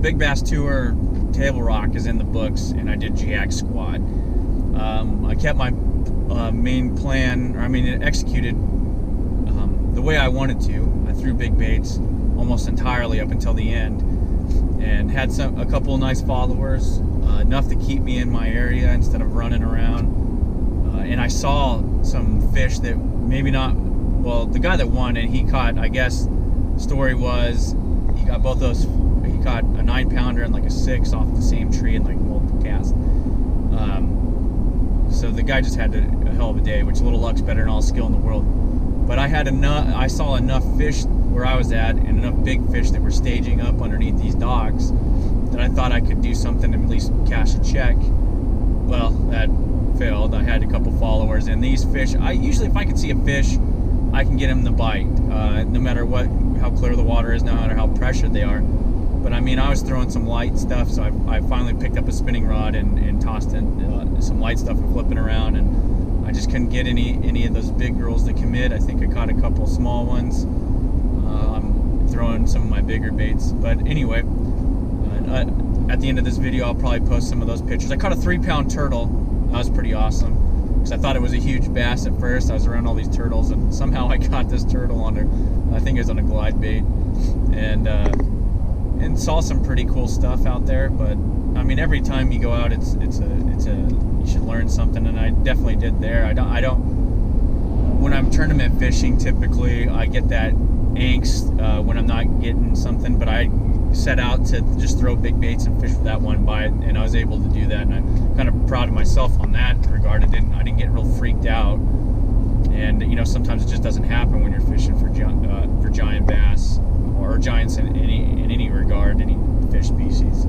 Big Bass Tour Table Rock is in the books, and I did GX Squad. I kept my main plan, it executed the way I wanted to. I threw big baits almost entirely up until the end, and had a couple of nice followers, enough to keep me in my area instead of running around. And I saw some fish that maybe not. Well, the guy that won, and he caught, I guess, story was he got both those. He caught a 9-pounder and like a 6 off the same tree in like multiple casts. So the guy just had a hell of a day, which a little luck's better than all skill in the world. But I saw enough fish where I was at, and enough big fish that were staging up underneath these docks, that I thought I could do something to at least cash a check. Well, that failed. I had a couple followers, and these fish, usually if I can see a fish, I can get them to bite, no matter how clear the water is, no matter how pressured they are. But I was throwing some light stuff, so I finally picked up a spinning rod and tossed in some light stuff and flipping around, and I just couldn't get any of those big girls to commit. I think I caught a couple small ones. I'm throwing some of my bigger baits, but anyway, at the end of this video, I'll probably post some of those pictures. I caught a 3-pound turtle. That was pretty awesome, because I thought it was a huge bass at first. I was around all these turtles, and somehow I caught this turtle I think it was on a glide bait, and saw some pretty cool stuff out there. But every time you go out, you should learn something, and I definitely did there. I don't when I'm tournament fishing, typically I get that angst when I'm not getting something, but I set out to just throw big baits and fish for that one bite, and I was able to do that, and I'm kind of proud of myself on that regard. I didn't get real freaked out, and sometimes it just doesn't happen when you're fishing for giant bass or giants in any regard, any fish species.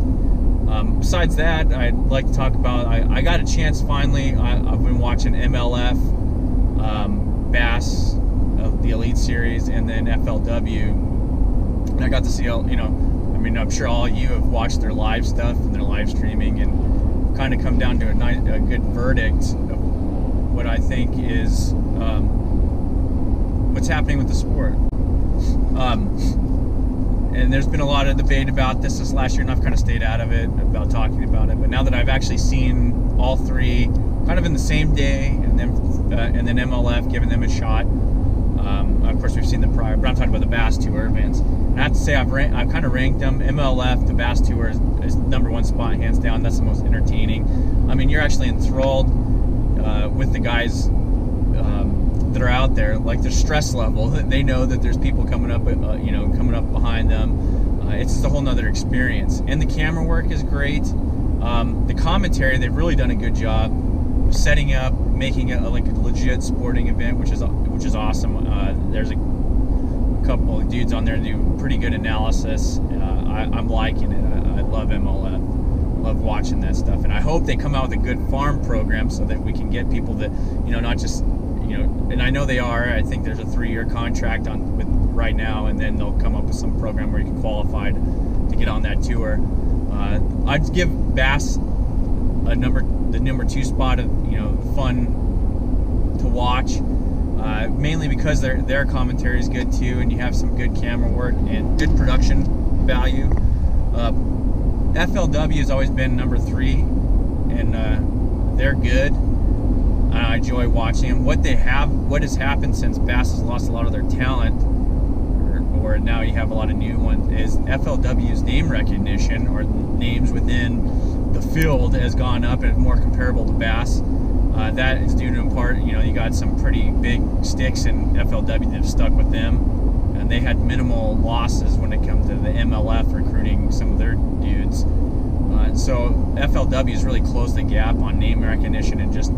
Besides that, I'd like to talk about, I got a chance finally. I've been watching MLF, Bass, the Elite Series, and then FLW, and I got to see I'm sure all of you have watched their live stuff and their live streaming, and kind of come down to a good verdict of what I think is what's happening with the sport. And there's been a lot of debate about this last year, and I've kind of stayed out of it about talking about it. But now that I've actually seen all three kind of in the same day, and then MLF giving them a shot. Of course, we've seen the prior, but I'm talking about the Bass Tour events. And I have to say, I've kind of ranked them. MLF, the Bass Tour, is #1 spot, hands down. That's the most entertaining. You're actually enthralled with the guys that are out there, like their stress level. They know that there's people coming up, coming up behind them. It's just a whole nother experience. And the camera work is great. The commentary, they've really done a good job of setting up, making it like a legit sporting event, which is awesome. There's a couple of dudes on there that do pretty good analysis. I'm liking it. I love MLF. Love watching that stuff, and I hope they come out with a good farm program so that we can get people that, not just, and I know they are. I think there's a 3-year contract with right now, and then they'll come up with some program where you can qualify to get on that tour. I'd give Bass the number 2 spot of fun to watch, mainly because their commentary is good too, and you have some good camera work and good production value. FLW has always been number 3, and they're good. I enjoy watching them. What has happened since Bass has lost a lot of their talent, or now you have a lot of new ones, is FLW's name recognition, or names within the field, has gone up and is more comparable to Bass. That is due to, in part, you got some pretty big sticks in FLW that have stuck with them, and they had minimal losses when it comes to the MLF recruiting some of their dudes. So FLW has really closed the gap on name recognition and just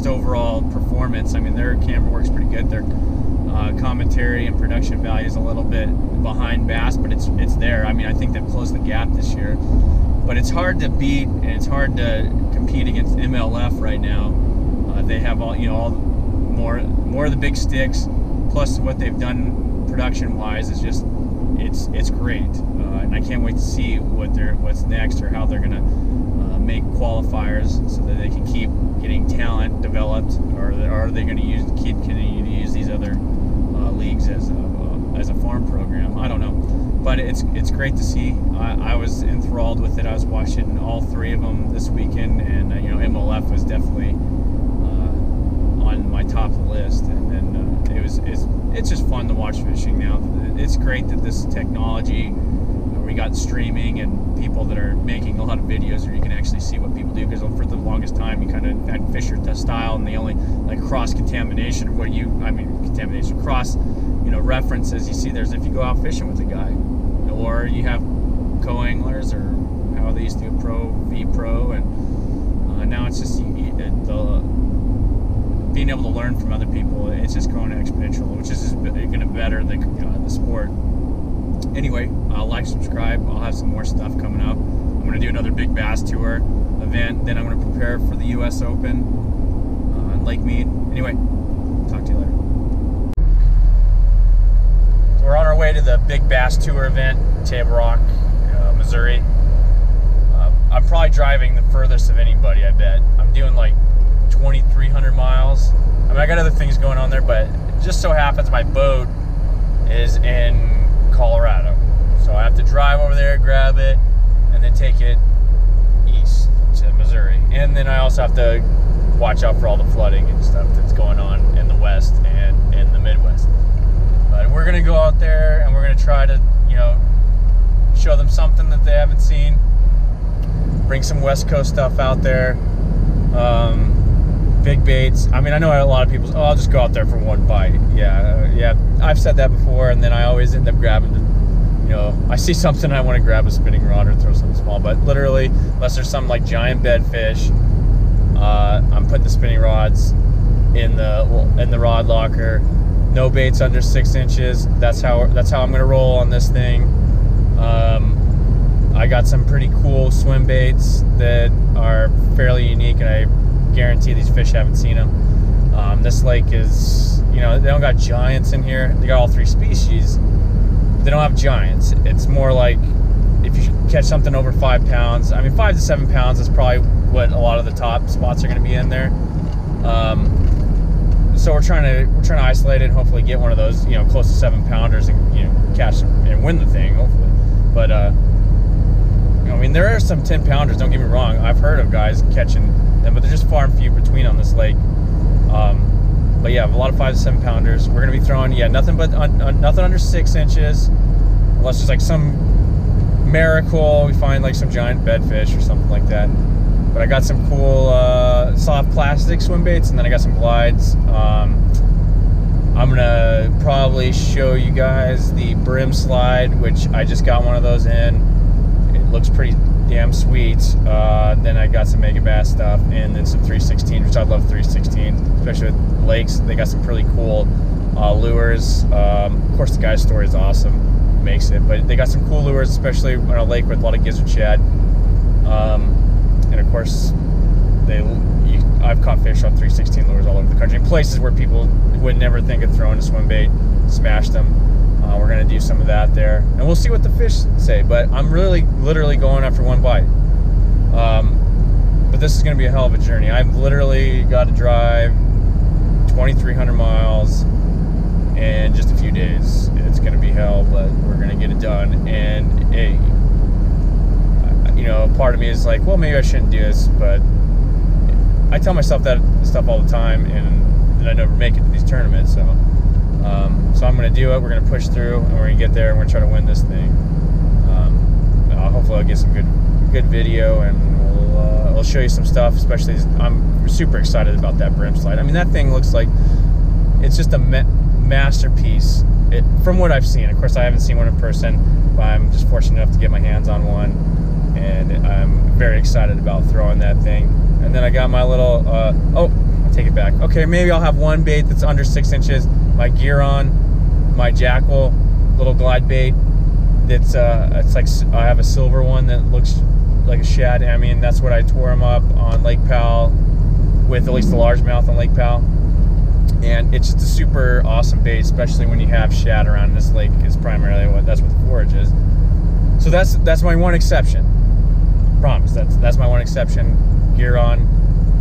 overall performance. Their camera work's pretty good. Their commentary and production value is a little bit behind Bass, but it's there. I think they've closed the gap this year. But it's hard to beat, and it's hard to compete against MLF right now. They have all more of the big sticks, plus what they've done production-wise is just it's great. And I can't wait to see what's next, or how they're gonna make qualifiers so that they can keep getting talent developed, or are they going to continue to use these other leagues as a farm program? I don't know. but it's great to see. I was enthralled with it. I was watching all 3 of them this weekend, and you know, MLF was definitely on my top of the list. And then it's just fun to watch fishing now. It's great that this technology, we got streaming and people that are making a lot of videos where you can actually see what people do, because for the longest time you kind of had fisher style, and the only like cross contamination of cross references you see there's if you go out fishing with a guy, or you have co-anglers, or how they used to do pro, V-Pro, and now it's just being able to learn from other people. It's just growing exponential, which is just going to better the sport. Anyway, like, subscribe. I'll have some more stuff coming up. I'm going to do another big bass tour event. Then I'm going to prepare for the U.S. Open on Lake Mead. Anyway, talk to you later. So we're on our way to the big bass tour event, Table Rock, Missouri. I'm probably driving the furthest of anybody, I bet. I'm doing like 2,300 miles. I mean, I got other things going on there, but it just so happens my boat is in Colorado, so I have to drive over there, grab it, and then take it east to Missouri. And then I also have to watch out for all the flooding and stuff that's going on in the West and in the Midwest. But we're gonna go out there and we're gonna try to, show them something that they haven't seen. Bring some West Coast stuff out there. Big baits. I mean, I know a lot of people say, oh, I'll just go out there for one bite. Yeah, I've said that before, and then I always end up grabbing, I see something, I want to grab a spinning rod or throw something small, but literally, unless there's some like giant bed fish, I'm putting the spinning rods in the rod locker. No baits under 6 inches. That's how I'm going to roll on this thing. I got some pretty cool swim baits that are fairly unique, and I guarantee these fish haven't seen them. This lake is, they don't got giants in here. They got all 3 species. They don't have giants. It's more like if you catch something over 5 pounds. I mean, 5 to 7 pounds is probably what a lot of the top spots are going to be in there. So we're trying to isolate it and hopefully get one of those, close to 7 pounders and catch them and win the thing, hopefully. But I mean, there are some 10 pounders. Don't get me wrong. I've heard of guys catching them, but they're just far and few between on this lake. But yeah, a lot of 5 to 7 pounders. We're gonna be throwing, nothing but nothing under 6 inches, unless there's like some miracle we find like some giant bedfish or something like that. But I got some cool soft plastic swim baits, and then I got some glides. I'm gonna probably show you guys the brim slide, which I just got one of those in. It looks pretty damn sweet. Then I got some mega bass stuff, and then some 316, which I love 316, especially with lakes. They got some pretty cool lures. Of course, the guy's story is awesome, makes it, but they got some cool lures, especially on a lake with a lot of gizzard shad. And of course, I've caught fish on 316 lures all over the country, in places where people would never think of throwing a swim bait, smashed them. We're gonna do some of that there, and we'll see what the fish say. But I'm really, literally going after one bite. But this is gonna be a hell of a journey. I've literally got to drive 2,300 miles in just a few days. It's gonna be hell, but we're gonna get it done. And hey, part of me is like, well, maybe I shouldn't do this, but I tell myself that stuff all the time, and I never make it to these tournaments. So I'm going to do it. We're going to push through, and we're going to get there, and we're going to try to win this thing. Hopefully I'll get some good video, and we'll show you some stuff. Especially, I'm super excited about that brim slide. I mean, that thing looks like it's just a masterpiece. From what I've seen. Of course, I haven't seen one in person, but I'm just fortunate enough to get my hands on one, and I'm very excited about throwing that thing. And then I got my little, I'll take it back. Okay, maybe I'll have one bait that's under 6 inches. My gear on, my Jackal little glide bait. It's like, I have a silver one that looks like a shad. I mean, that's what I tore them up on Lake Powell with, at least the largemouth on Lake Powell. And it's just a super awesome bait, especially when you have shad around. This lake is primarily that's what the forage is. So that's my one exception. Promise, that's my one exception. Gear on,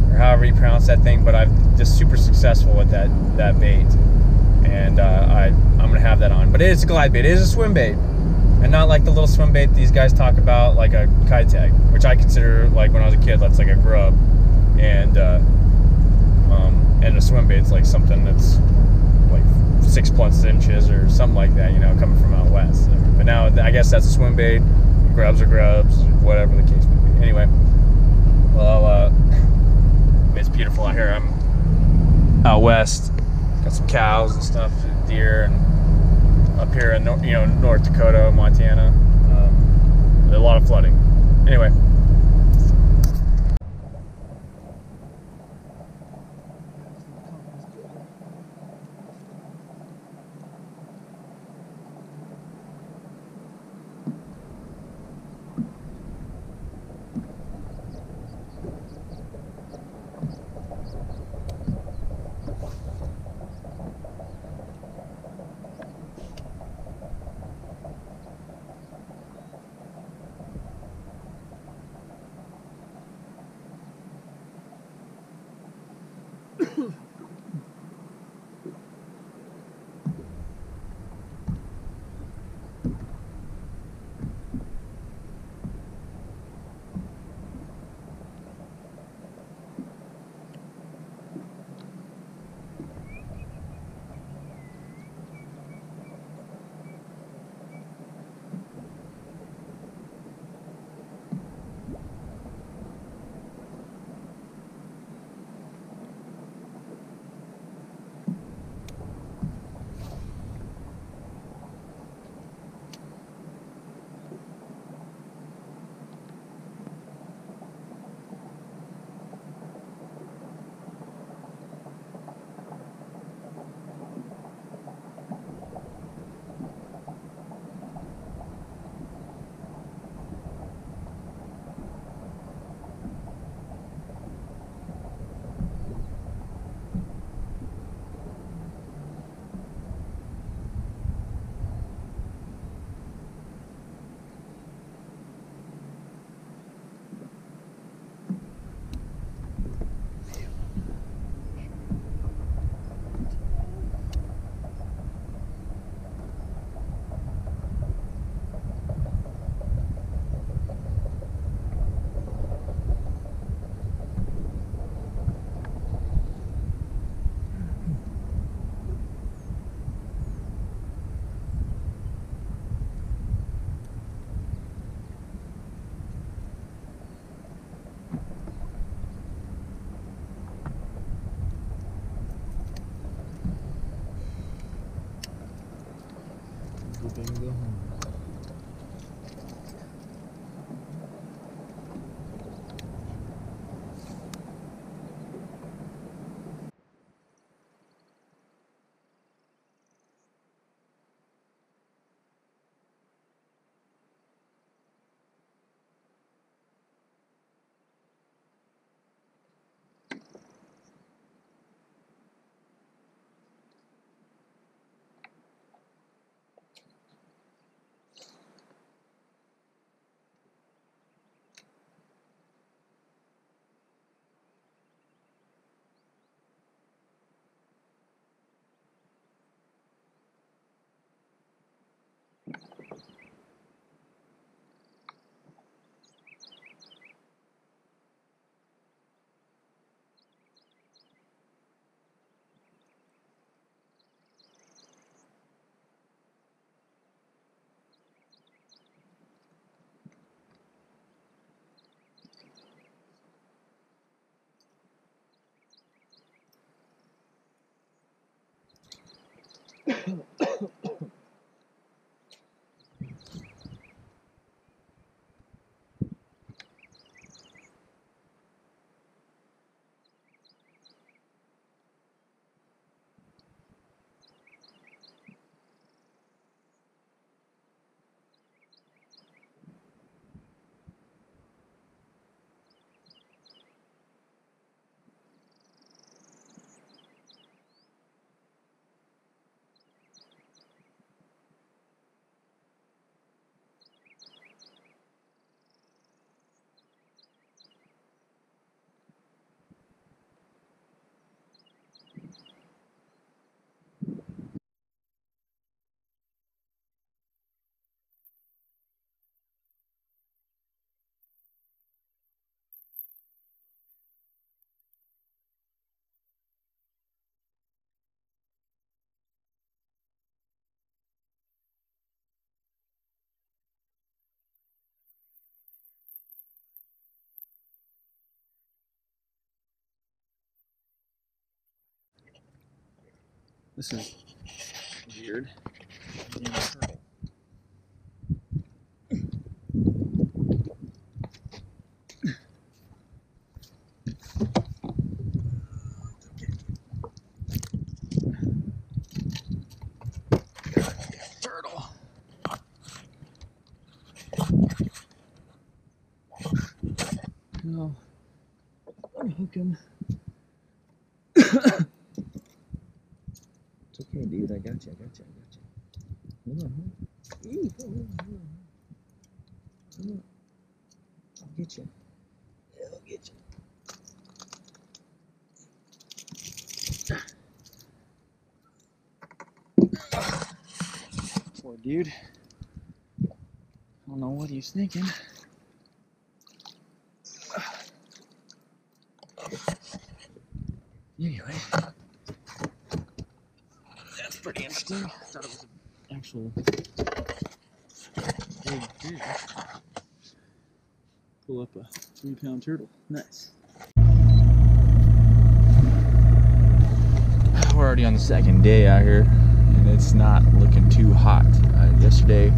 or however you pronounce that thing. But I'm just super successful with that bait, and I'm gonna have that on. But it is a glide bait. It is a swim bait. and not like the little swim bait these guys talk about, like a Kai tag, which I consider, like when I was a kid, that's like a grub, and a swim bait's like something that's like 6+ inches or something like that, you know, coming from out west. But now I guess that's a swim bait. Grubs are grubs, whatever the case may be. Anyway, well, it's beautiful out here. I'm out west, got some cows and stuff, deer, and up here in North Dakota, Montana, a lot of flooding. Anyway. Go home. This is weird. Damn turtle. Turtle. No, unhook him. It's okay, dude. I got you. Hold on. Hold on. I'll get you. I'll get you. Poor dude. I don't know what he's thinking. Anyway, that's pretty interesting. I thought it was an actual big fish. Pull up a 3-pound turtle. Nice. We're already on the second day out here, and it's not looking too hot. Yesterday,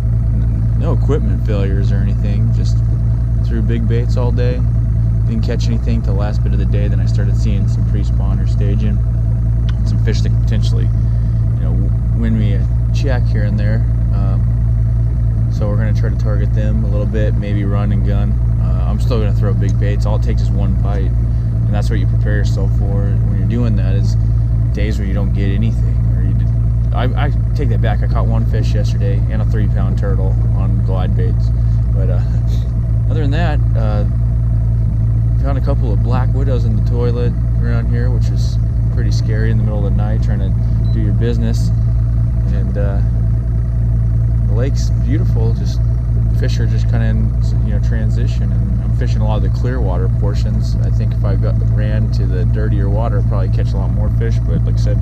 no equipment failures or anything, just threw big baits all day. Didn't catch anything till the last bit of the day. Then I started seeing some pre-spawner staging, some fish that potentially, win me a check here and there. So we're gonna try to target them a little bit, maybe run and gun. I'm still gonna throw big baits. All it takes is one bite, and that's what you prepare yourself for when you're doing that. Is days where you don't get anything, or I take that back. I caught one fish yesterday and a 3-pound turtle on glide baits, but other than that. Found a couple of black widows in the toilet around here, which is pretty scary in the middle of the night trying to do your business. And the lake's beautiful, just fish are just kind of in transition, and I'm fishing a lot of the clear water portions. I think if I ran to the dirtier water, I'd probably catch a lot more fish, but like I said,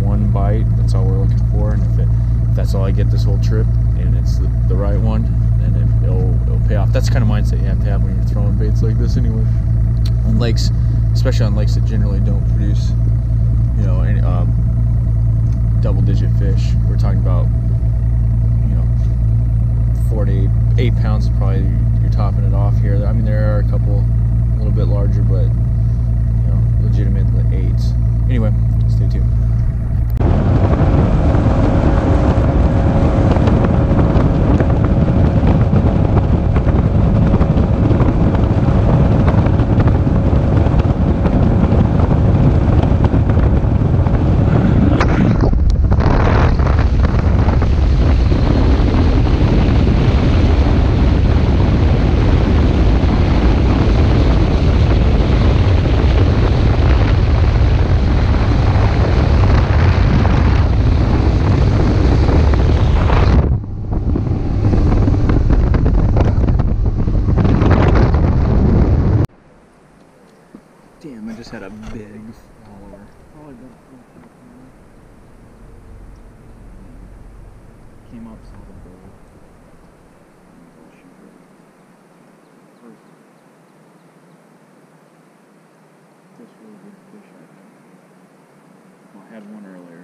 one bite, that's all we're looking for. And if that's all I get this whole trip and it's the right one, then it'll pay off. That's the kind of mindset you have to have when you're throwing baits like this anyway. On lakes, especially on lakes that generally don't produce, any double-digit fish. We're talking about, 4 to 8 pounds is probably you're topping it off here. I mean, there are a couple a little bit larger, but legitimate 8s. Anyway, stay tuned. Damn, I just had a big follower. Probably came up solid gold. That's really good fish I had. Well, I had one earlier.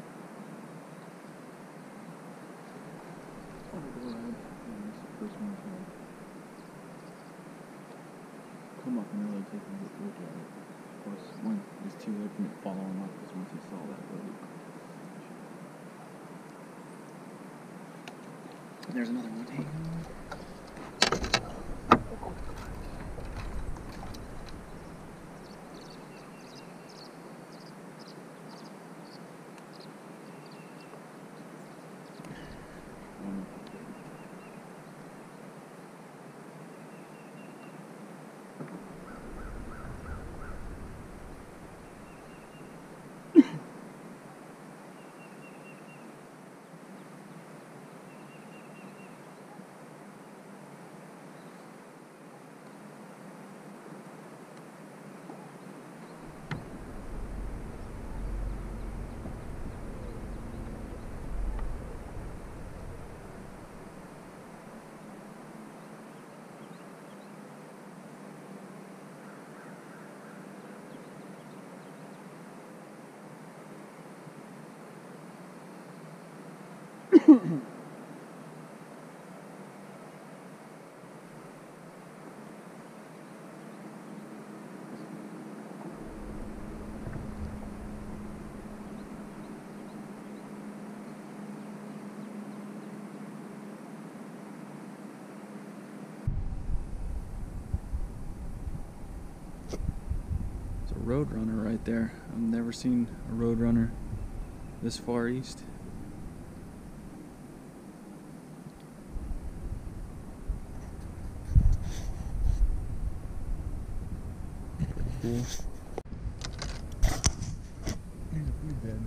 Oh, this is the first one to come up and really take a good look at it. Of course, one is too late for me to follow him up because once he saw that really. And there's another one. Hang on. Roadrunner right there. I've never seen a Roadrunner this far east. Cool. There's a few beds.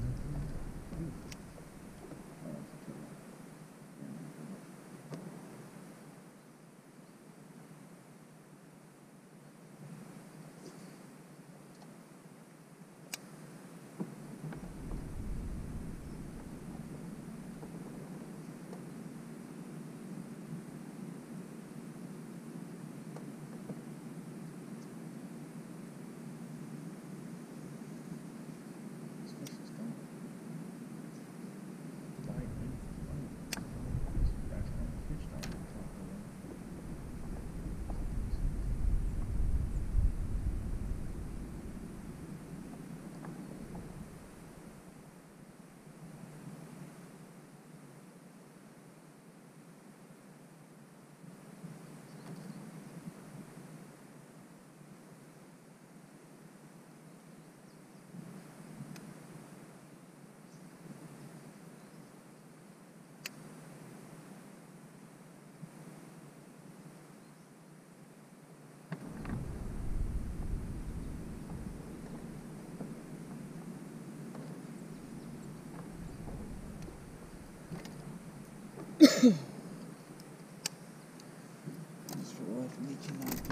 Just for life, me cannot.